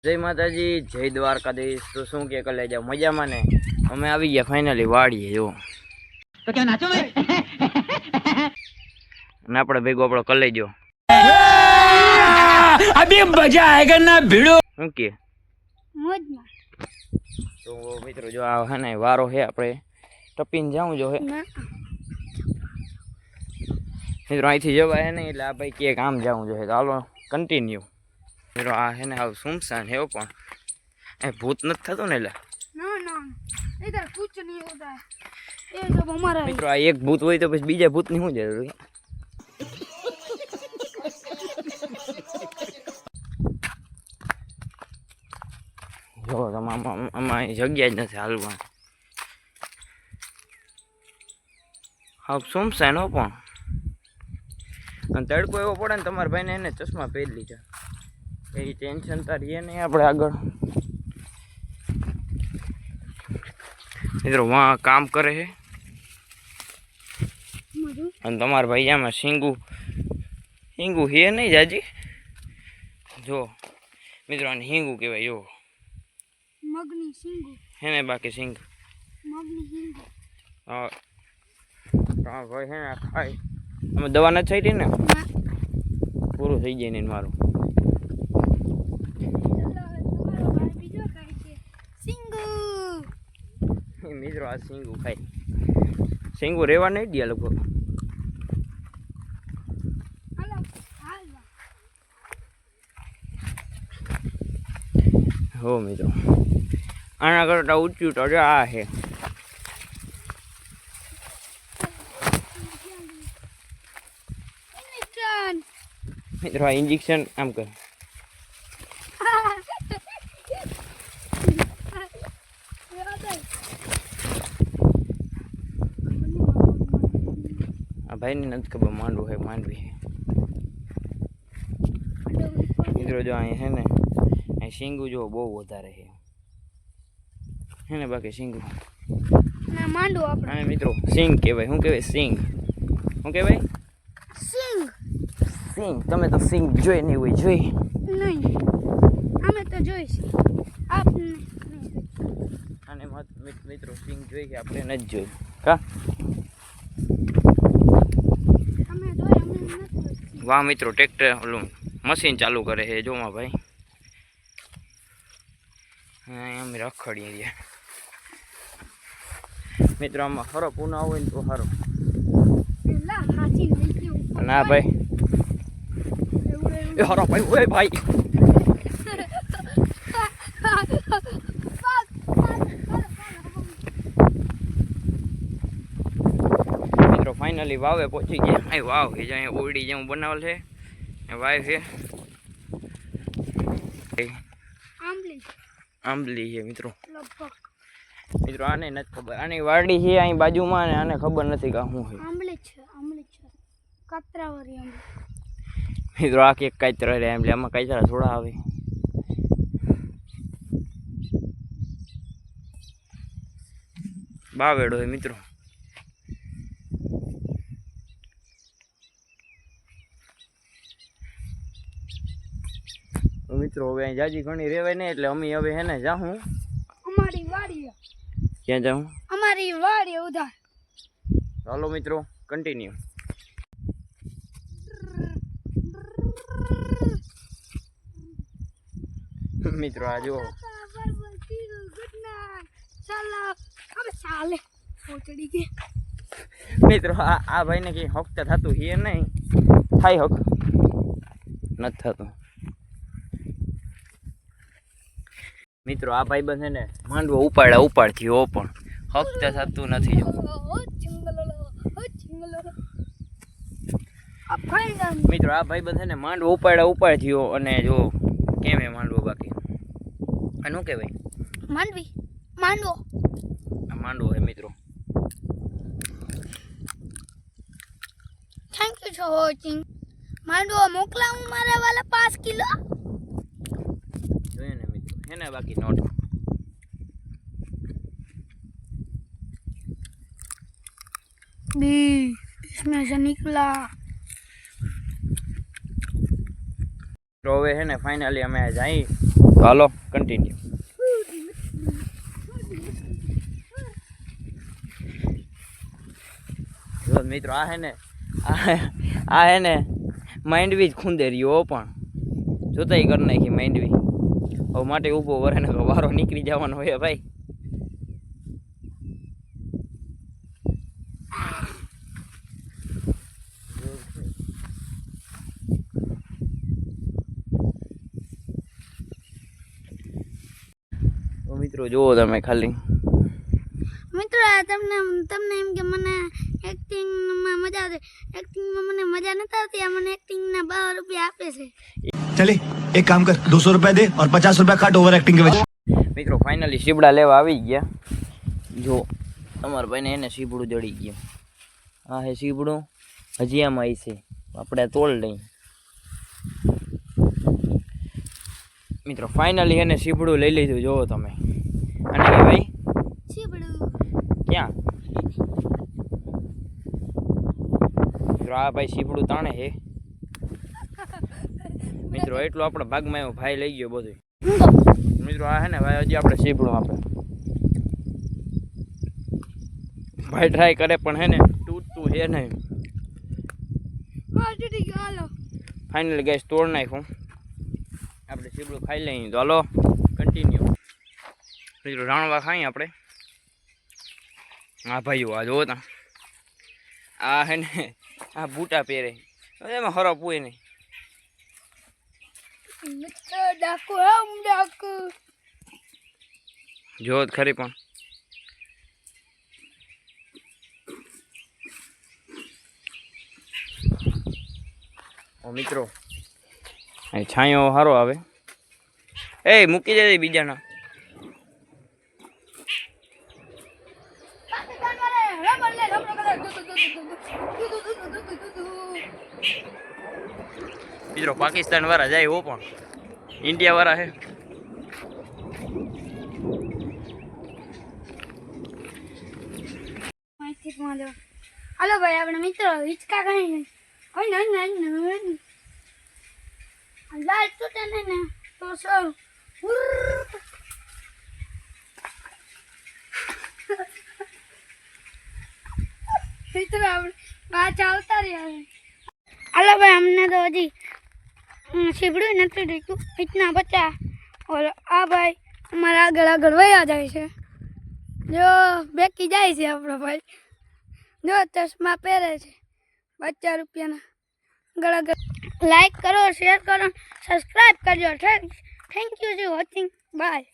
જય માતાજી, જય દ્વારકાધીશ। તો શું કે કલે જાવ મજામાં ને? અમે આવી ગયા ફાઇનલી વાડીએ જો। તો ક્યાં નાચો મે? અને આપણે ભેગો આપણો કલે જો। અભી મજા આયેગા ના ભીડો। શું કે મોજમાં। તો મિત્રો જો આ હે ને વારો હે આપણે ટપીને જાવું જો હે મિત્રો। અહીંથી જવાય હે ને એટલે આ ભાઈ કે કામ જાવું જો હે તો હાલો કન્ટિન્યુ। મિત્રો આ હે ને હાવ સુમસાન હે પણ એ ભૂત નથી થતું ને? એટલે ના ના इधर कुछ नहीं होता है, ये सब हमारा है। મિત્રો આ એક ભૂત હોય તો પછી બીજા ભૂતની શું જરૂર છે? જો આમાં જગ્યા જ નથી હાલવા, હા સુમસાન હો પણ। અને તડકો એવો પડે ને તમારા ભાઈને એને ચશ્મા પહેરી લીધા, એ ટેન્શન તારી એ નહીં આપણે આગળ। મિત્રો વहाँ કામ કરે છે અને તમારા ભાઈ આમાં સિંગુ હે નહીં જાજી જો મિત્રો, આને હિંગુ કહેવાય જો। मगनी सिंगू હે ને બાકી સિંગ मगनी सिंगू હા ભાઈ હે ને ખાય અમે દવા નથી છાંટી ને, પૂરું થઈ જાય ને મારું। મિત્રો આ સિંગુ ખાય, સિંગુ રેવા નહીં દે લગભગ। હો મિત્રો આના કરતા ઊંચું તો આ છે। મિત્રો આ ઇન્જેક્શન આમ કરે, આ ભાઈને નથી ખબર માંડવું છે માંડવી છે। મિત્રો જો અહીં છે ને અહીં સિંગુ જો બહુ વધારે છે ને બાકી સિંગુ ના માંડો આપણે અને મિત્રો સિંગ કહેવાય। શું કહેવાય? સિંગ શું કહેવાય? સિંગ સિંગ। તમે તો સિંગ જોઈ નહીં હોય? જોઈ નહીં, અમે તો જોઈશ આપને અને મિત્રો સિંગ જોઈ કે આપણે નથી જોઈ કા? અમે જોઈ અમે નથી। વાહ મિત્રો ટ્રેક્ટર ઓલું મશીન ચાલુ કરે છે જોમાં ભાઈ, એમ રખડીએ રહ્યા મિત્રો। આમાં ખરો પૂના હોય ને તો સારું પેલા હાચી નીકળી ઉપર ના ભાઈ એ હારો ભાઈ ઓય ભાઈ મિત્રો ફાઇનલી વાવે પહોંચી ગયા। અહીં વાવ છે જો અહીંયા ઓરડી જેવું બનાવેલ છે, વાવ છે આંબલી છે મિત્રો। મિત્રો આને નથી ખબર, આની વાડી છે અહીં બાજુમાં ને આને ખબર નથી કે શું છે। આંબલી છે કાતરાવાળી આંબલી। મિત્રો આ કેક કાતરા રે આંબલી, આમાં કાતરા થોડા આવે। બાવેડો છે મિત્રો। મિત્રો હવે અહીં જાજી ઘણી રેવાય નહીં એટલે અમે હવે હે ને જાઉં અમારી વાડી। ક્યાં જાઉં? અમારી વાડી ઉધાર। ચાલો મિત્રો કન્ટિન્યુ। મિત્રો આ જો મિત્રો આ ભાઈને કઈ હક તો થતું હે નહીં, થાય હક નથી થતું મિત્રો। આ ભાઈ બંધ છે ને માંડવો ઉપાડથી હો પણ હક તો થતું નથી જો મિત્રો। આ ભાઈ બંધ છે ને માંડવો ઉપાડથી હો અને જો કેમ એ માંડવો બાકી આ શું કહેવાય? માંડવો આ માંડવો હે મિત્રો। Thank you for watching. માંડવો મોકલાવું મારા વાલા 5 કિલો જોઈએ ને મિત્રો હે ને બાકી નોટ भी इसमें से निकला। તો હવે હે ને ફાઇનલી અમે જઈ તો હાલો કન્ટિન્યુ. મિત્રો આ હે ને માંડવી જ ખૂંદે રહ્યો પણ જોતાઈ કરી નાખી માંડવી. હવે માટે ઊભો વરે ને વારો નીકળી જવાનો હોય ભાઈ. મિત્રો જુઓ તમે ખાલી મિત્રો આ તમને એમ કે મને એક્ટિંગમાં મજા આવે. એક્ટિંગમાં મને મજા નથી આવતી. આ મને એક્ટિંગના 12 રૂપિયા આપે છે. चले एक काम कर 200 रुपए दे और 50 रुपए काट ओवर एक्टिंग के वजह. મિત્રો ફાઇનલી સીબડા લેવા આવી ગયા. જો તમારા ભાઈને એને સીબડું જડી ગયું. આ હે સીબડું, હજી આમાં આવી છે, આપણે તોડ લઈ. મિત્રો ફાઇનલી એને સીબડું લઈ લીધું. જોવો તમે. અને કે ભાઈ સીબડું ક્યાં? મિત્રો આ ભાઈ સીબડું તાણે છે. મિત્રો એટલું આપણા ભાગમાં એવો ભાઈ લઈ ગયો બધું. મિત્રો આ હે ને ભાઈ હજી આપણે સીબડું આપે ભાઈ ટ્રાય કરે પણ હે ને તૂટતું હે નહીં. ફાઇનલી ગેસ તોડ નાખ્યું. આપણે સીબડું ખાઈ લઈએ. તો હાલો કન્ટિન્યુ. મિત્રો રાણવા ખાઈ આપણે. હા ભાઈઓ આ જોવો તા આ હે ને આ બૂટા પહેરે એમાં હરપ હોય નહીં. જો ખરી પણ મિત્રો અહીં છાંયો સારો આવે. એ મૂકી જાય બીજાના. મિત્રો પાકિસ્તાન વાળા જાય હો પણ ઇન્ડિયા વાળા હે. હાલો ભાઈ આપણે મિત્રો હિચકા ખાઈ લાલ તૂટે ને તો સર મિત્રો આપણે પાછા આવતા રહ્યા. હાલો ભાઈ અમને તો હજી સીબડું નથી દીધું. ઇતના બચ્ચા ઓર આ ભાઈ અમારા આગળ વયા જાય છે. જો બેકી જાય છે આપણો ભાઈ. જો ચશ્મા પહેરે છે 50 રૂપિયાના. આગળ લાઈક કરો, શેર કરો, સબસ્ક્રાઈબ કરજો. Thank you for watching. By.